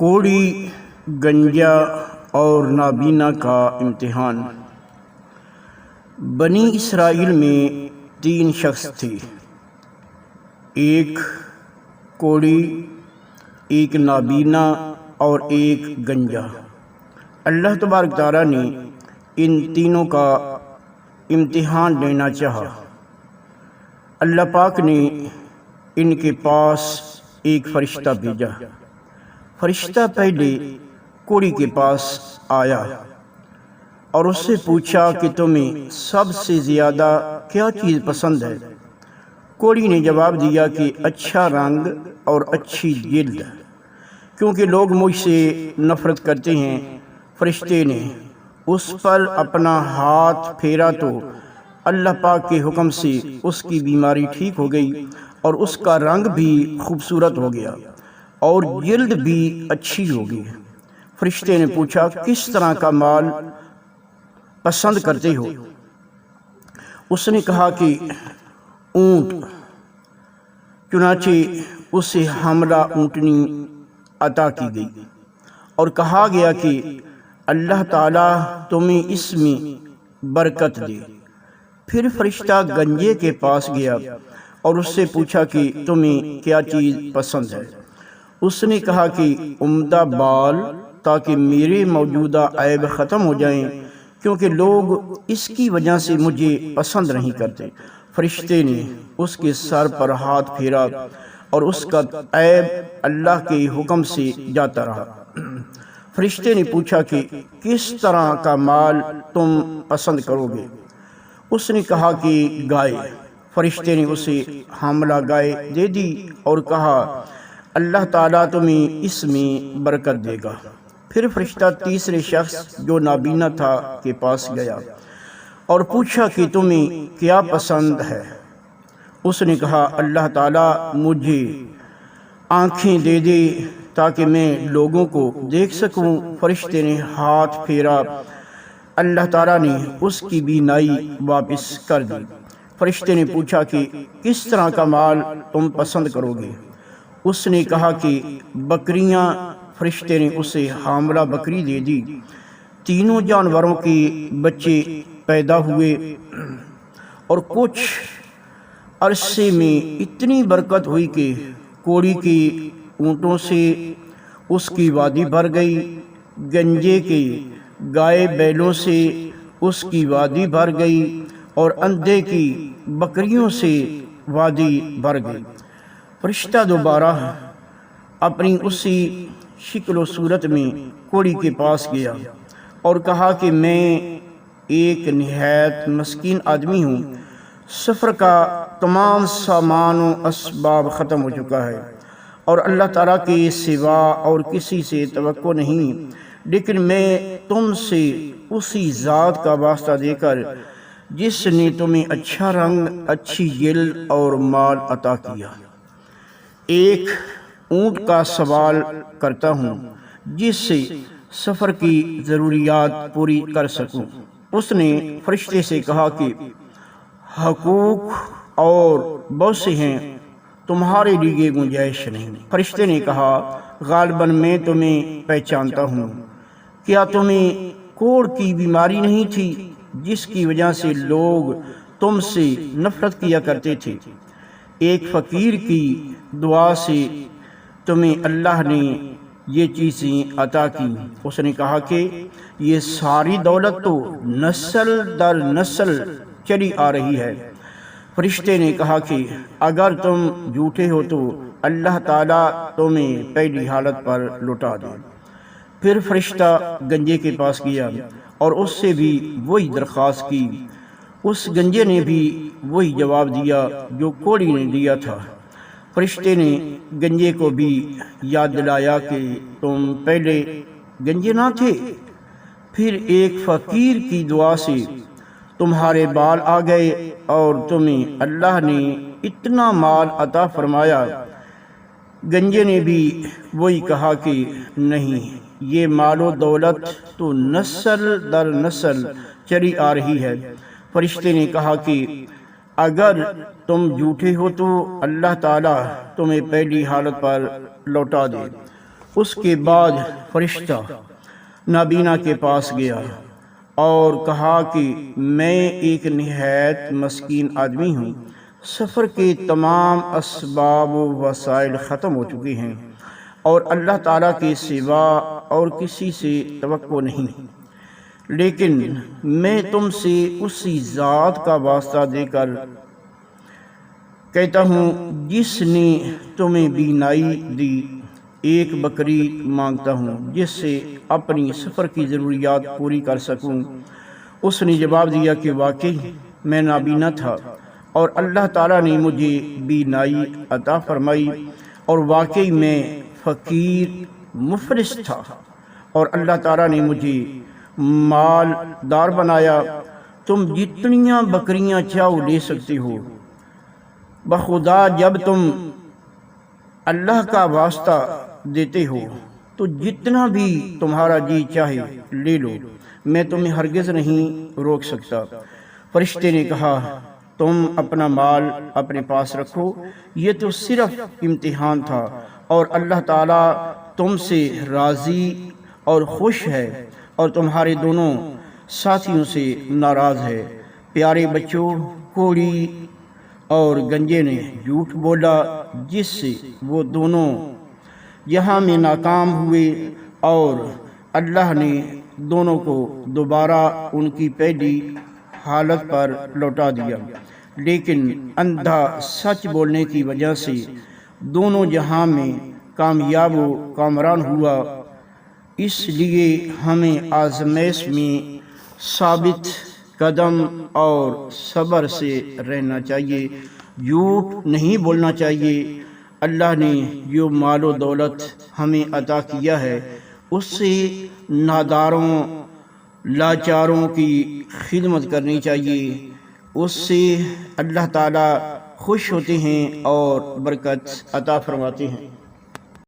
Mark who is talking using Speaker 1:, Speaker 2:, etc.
Speaker 1: کوڑی، گنجا اور نابینا کا امتحان۔ بنی اسرائیل میں 3 شخص تھے، ایک کوڑی، ایک نابینا اور ایک گنجا۔ اللہ تبارک تعالیٰ نے ان تینوں کا امتحان لینا چاہا۔ اللہ پاک نے ان کے پاس ایک فرشتہ بھیجا۔ فرشتہ پہلے کوڑی کے پاس آیا اور اس سے پوچھا کہ تمہیں سب سے زیادہ کیا چیز پسند ہے؟ کوڑی نے جواب دیا کہ اچھا رنگ اور اچھی جلد، کیونکہ لوگ مجھ سے نفرت کرتے ہیں۔ فرشتے نے اس پر اپنا ہاتھ پھیرا تو اللہ پاک کے حکم سے اس کی بیماری ٹھیک ہو گئی اور اس کا رنگ بھی خوبصورت ہو گیا اور جلد بھی اچھی ہو گئی۔ فرشتے نے پوچھا، کس طرح کا مال پسند کرتے ہو؟ اس نے کہا کہ اونٹ۔ چنانچہ اسے حاملہ اونٹنی عطا کی گئی اور کہا گیا کہ اللہ تعالیٰ تمہیں اس میں برکت دے۔ پھر فرشتہ گنجے کے پاس گیا اور اس سے پوچھا کہ تمہیں کیا چیز پسند ہے؟ اس نے کہا کہ عمدہ بال، تاکہ میرے موجودہ عیب ختم ہو جائیں، کیونکہ لوگ اس کی وجہ سے مجھے پسند نہیں کرتے۔ فرشتے نے اس کے سر پر ہاتھ پھیرا اور اس کا عیب اللہ کے حکم سے جاتا رہا۔ فرشتے نے پوچھا کہ کس طرح کا مال تم پسند کرو گے؟ اس نے کہا کہ گائے۔ فرشتے نے اسے حاملہ گائے دے دی اور کہا اللہ تعالیٰ تمہیں اس میں برکت دے گا۔ پھر فرشتہ تیسرے شخص جو نابینا تھا کے پاس گیا اور پوچھا کہ تمہیں کیا پسند ہے؟ اس نے کہا اللہ تعالیٰ مجھے آنکھیں دے دے تاکہ میں لوگوں کو دیکھ سکوں۔ فرشتے نے ہاتھ پھیرا، اللہ تعالیٰ نے اس کی بینائی واپس کر دی۔ فرشتے نے پوچھا کہ کس طرح کا مال تم پسند کرو گے؟ اس نے کہا کہ بکریاں۔ فرشتے نے اسے حاملہ بکری دے دی۔ تینوں جانوروں کے بچے پیدا ہوئے اور کچھ عرصے میں اتنی برکت ہوئی کہ کوڑی کے اونٹوں سے اس کی وادی بھر گئی، گنجے کے گائے بیلوں سے اس کی وادی بھر گئی اور اندھے کی بکریوں سے وادی بھر گئی۔ فرشتہ دوبارہ اپنی اسی شکل و صورت میں کوڑی کے پاس گیا اور کہا کہ میں ایک نہایت مسکین آدمی ہوں، سفر کا تمام سامان و اسباب ختم ہو چکا ہے اور اللہ تعالیٰ کے سوا اور کسی سے توقع نہیں، لیکن میں تم سے اسی ذات کا واسطہ دے کر جس نے تمہیں اچھا رنگ، اچھی جلد اور مال عطا کیا، ایک اونٹ کا سوال کرتا ہوں جس سے سفر کی ضروریات پوری کر سکوں۔ اس نے فرشتے سے کہا کہ حقوق اور بہت سے ہیں، تمہارے لیے گنجائش نہیں۔ فرشتے نے کہا غالباً میں تمہیں پہچانتا ہوں، کیا تمہیں کوڑ کی بیماری نہیں تھی جس کی وجہ سے لوگ تم سے نفرت کیا کرتے تھے؟ ایک فقیر کی دعا سے تمہیں اللہ نے یہ چیزیں عطا کی۔ اس نے کہا کہ یہ ساری دولت تو نسل در نسل چلی آ رہی ہے۔ فرشتے نے کہا کہ اگر تم جھوٹے ہو تو اللہ تعالیٰ تمہیں پہلی حالت پر لوٹا دے۔ پھر فرشتہ گنجے کے پاس گیا اور اس سے بھی وہی درخواست کی۔ اس گنجے نے بھی وہی جواب دیا جو کوڑی نے دیا تھا۔ فرشتے نے گنجے کو بھی یاد دلایا کہ تم پہلے گنجے نہ تھے، پھر ایک فقیر کی دعا سے تمہارے بال آ گئے اور تمہیں اللہ نے اتنا مال عطا فرمایا۔ گنجے نے بھی وہی کہا کہ نہیں، یہ مال و دولت تو نسل در نسل چلی آ رہی ہے۔ فرشتے نے کہا کہ اگر تم جھوٹے ہو تو اللہ تعالیٰ تمہیں پہلی حالت پر لوٹا دے۔ اس کے بعد فرشتہ نابینا کے پاس گیا اور کہا کہ میں ایک نہایت مسکین آدمی ہوں، سفر کے تمام اسباب و وسائل ختم ہو چکے ہیں اور اللہ تعالیٰ کے سوا اور کسی سے توقع نہیں، لیکن میں تم سے اسی ذات کا واسطہ دے کر کہتا ہوں جس نے تمہیں بینائی دی، ایک بکری مانگتا ہوں جس سے اپنی سفر کی ضروریات پوری کر سکوں۔ اس نے جواب دیا کہ واقعی میں نابینا تھا اور اللہ تعالیٰ نے مجھے بینائی عطا فرمائی، اور واقعی میں فقیر مفلس تھا اور اللہ تعالیٰ نے مجھے مال دار بنایا۔ تم جتنیاں بکریاں چاہو لے سکتے ہو، بخدا جب تم اللہ کا واسطہ دیتے ہو تو جتنا بھی تمہارا جی چاہے لے لو، میں تمہیں ہرگز نہیں روک سکتا۔ فرشتے نے کہا تم اپنا مال اپنے پاس رکھو، یہ تو صرف امتحان تھا اور اللہ تعالیٰ تم سے راضی اور خوش ہے اور تمہارے دونوں ساتھیوں سے ناراض ہے۔ پیارے بچوں، کوڑی اور گنجے نے جھوٹ بولا جس سے وہ دونوں یہاں میں ناکام ہوئے اور اللہ نے دونوں کو دوبارہ ان کی پہلی حالت پر لوٹا دیا، لیکن اندھا سچ بولنے کی وجہ سے دونوں جہاں میں کامیاب و کامران ہوا۔ اس لیے ہمیں آزمائش میں ثابت قدم اور صبر سے رہنا چاہیے، جھوٹ نہیں بولنا چاہیے۔ اللہ نے جو مال و دولت ہمیں عطا کیا ہے اس سے ناداروں لاچاروں کی خدمت کرنی چاہیے، اس سے اللہ تعالیٰ خوش ہوتے ہیں اور برکت عطا فرماتے ہیں۔